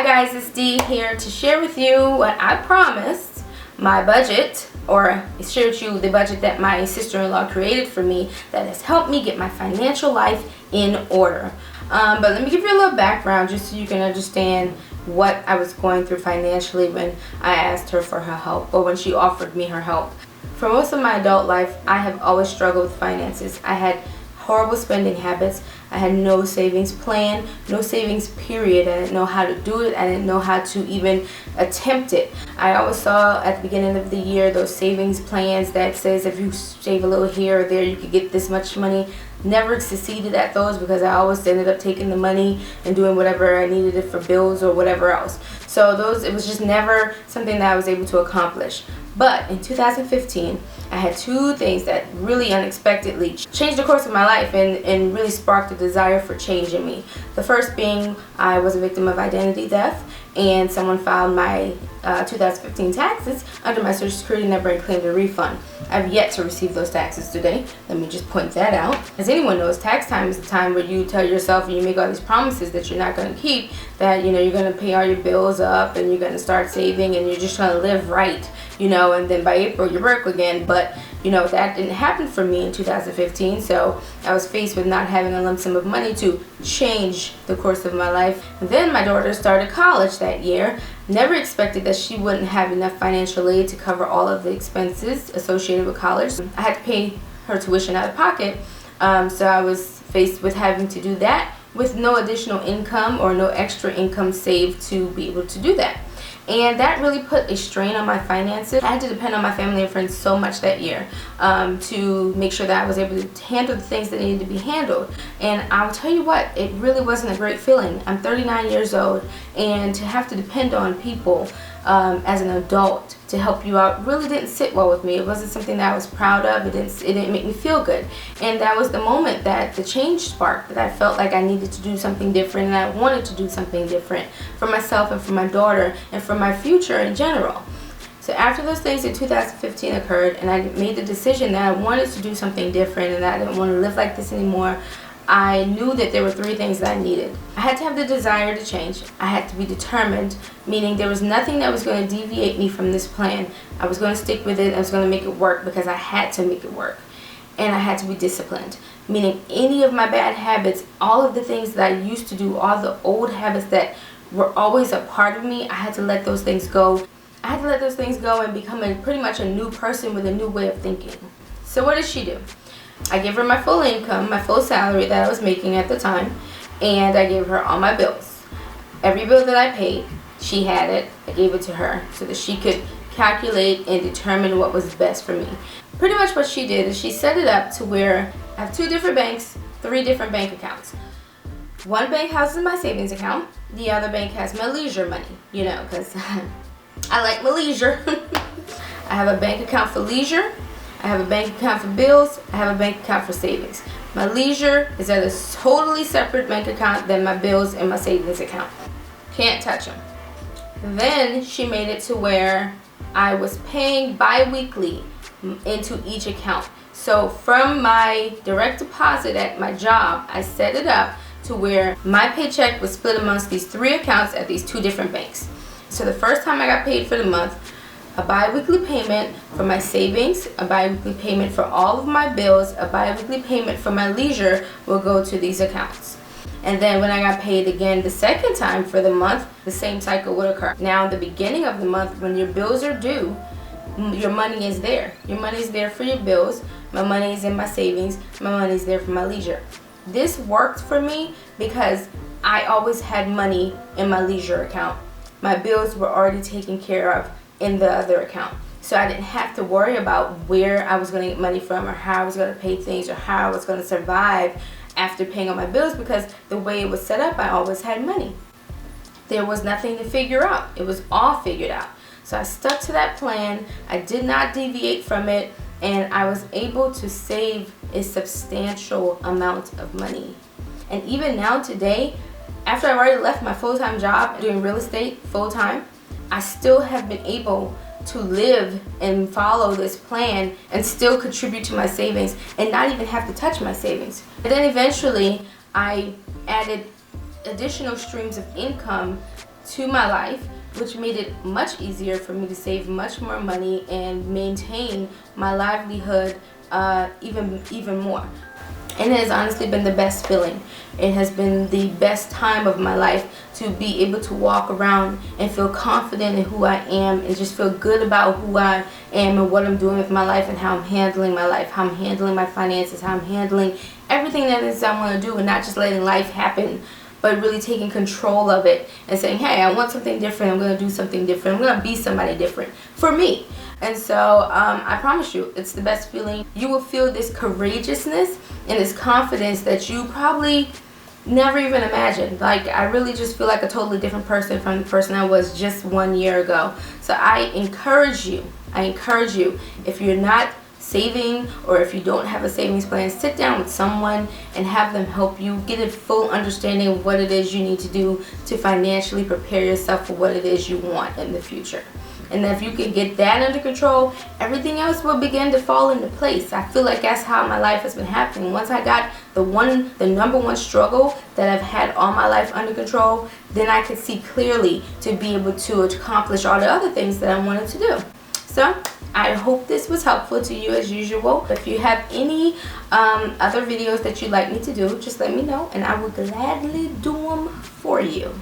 Hi guys, it's Dee here to share with you what I promised, my budget, or share with you the budget that my sister-in-law created for me that has helped me get my financial life in order. But let me give you a little background just so you can understand what I was going through financially when I asked her for her help, or when she offered me her help. For most of my adult life, I have always struggled with finances. I had horrible spending habits. I had no savings plan, no savings period. I didn't know how to do it. I didn't know how to even attempt it. I always saw at the beginning of the year those savings plans that says if you save a little here or there, you could get this much money. Never succeeded at those because I always ended up taking the money and doing whatever I needed it for bills or whatever else. So it was just never something that I was able to accomplish. But in 2015, I had two things that really unexpectedly changed the course of my life and really sparked a desire for change in me. The first being I was a victim of identity theft, and someone filed my 2015 taxes under my Social Security number and claimed a refund. I've yet to receive those taxes today. Let me just point that out. As anyone knows, tax time is the time where you tell yourself and you make all these promises that you're not going to keep, that you're going to pay all your bills up and you're going to start saving and you're just trying to live right, and then by April you're broke again. But that didn't happen for me in 2015, so I was faced with not having a lump sum of money to change the course of my life. And then my daughter started college that year. Never expected that she wouldn't have enough financial aid to cover all of the expenses associated with college. I had to pay her tuition out of pocket, so I was faced with having to do that with no additional income or no extra income saved to be able to do that. And that really put a strain on my finances. I had to depend on my family and friends so much that year to make sure that I was able to handle the things that needed to be handled. And I'll tell you what, it really wasn't a great feeling. I'm 39 years old, and to have to depend on people as an adult to help you out really didn't sit well with me. It wasn't something that I was proud of. It didn't make me feel good. And that was the moment that the change sparked, that I felt like I needed to do something different, and I wanted to do something different for myself and for my daughter and for my future in general. So after those things in 2015 occurred, and I made the decision that I wanted to do something different and that I didn't want to live like this anymore, I knew that there were three things that I needed. I had to have the desire to change. I had to be determined, meaning there was nothing that was going to deviate me from this plan. I was going to stick with it. I was going to make it work because I had to make it work. And I had to be disciplined, meaning any of my bad habits, all of the things that I used to do, all the old habits that were always a part of me, I had to let those things go. I had to let those things go and become pretty much a new person with a new way of thinking. So what did she do? I gave her my full income, my full salary that I was making at the time, and I gave her all my bills. Every bill that I paid, she had it. I gave it to her so that she could calculate and determine what was best for me. Pretty much what she did is she set it up to where I have two different banks, three different bank accounts. One bank houses my savings account. The other bank has my leisure money, because I like my leisure. I have a bank account for leisure. I have a bank account for bills. I have a bank account for savings. My leisure is at a totally separate bank account than my bills and my savings account. Can't touch them. Then she made it to where I was paying bi-weekly into each account. So from my direct deposit at my job, I set it up to where my paycheck was split amongst these three accounts at these two different banks. So the first time I got paid for the month, a bi-weekly payment for my savings, a bi-weekly payment for all of my bills, a bi-weekly payment for my leisure will go to these accounts. And then when I got paid again the second time for the month, the same cycle would occur. Now in the beginning of the month, when your bills are due, your money is there. Your money is there for your bills. My money is in my savings. My money is there for my leisure. This worked for me because I always had money in my leisure account. My bills were already taken care of in the other account. So I didn't have to worry about where I was going to get money from or how I was going to pay things or how I was going to survive after paying all my bills, because the way it was set up, I always had money. There was nothing to figure out. It was all figured out. So I stuck to that plan. I did not deviate from it, and I was able to save a substantial amount of money. And even now today, after I've already left my full-time job doing real estate full-time, I still have been able to live and follow this plan and still contribute to my savings and not even have to touch my savings. And then eventually I added additional streams of income to my life, which made it much easier for me to save much more money and maintain my livelihood even more. And it has honestly been the best feeling. It has been the best time of my life to be able to walk around and feel confident in who I am and just feel good about who I am and what I'm doing with my life and how I'm handling my life, how I'm handling my finances, how I'm handling everything that is I want to do, and not just letting life happen, but really taking control of it and saying, hey, I want something different. I'm going to do something different. I'm going to be somebody different for me. And so I promise you, it's the best feeling. You will feel this courageousness and this confidence that you probably never even imagined. Like, I really just feel like a totally different person from the person I was just 1 year ago. So I encourage you, if you're not saving or if you don't have a savings plan, sit down with someone and have them help you get a full understanding of what it is you need to do to financially prepare yourself for what it is you want in the future. And if you can get that under control, everything else will begin to fall into place. I feel like that's how my life has been happening. Once I got the number one struggle that I've had all my life under control, then I could see clearly to be able to accomplish all the other things that I wanted to do. So I hope this was helpful to you as usual. If you have any other videos that you'd like me to do, just let me know and I will gladly do them for you.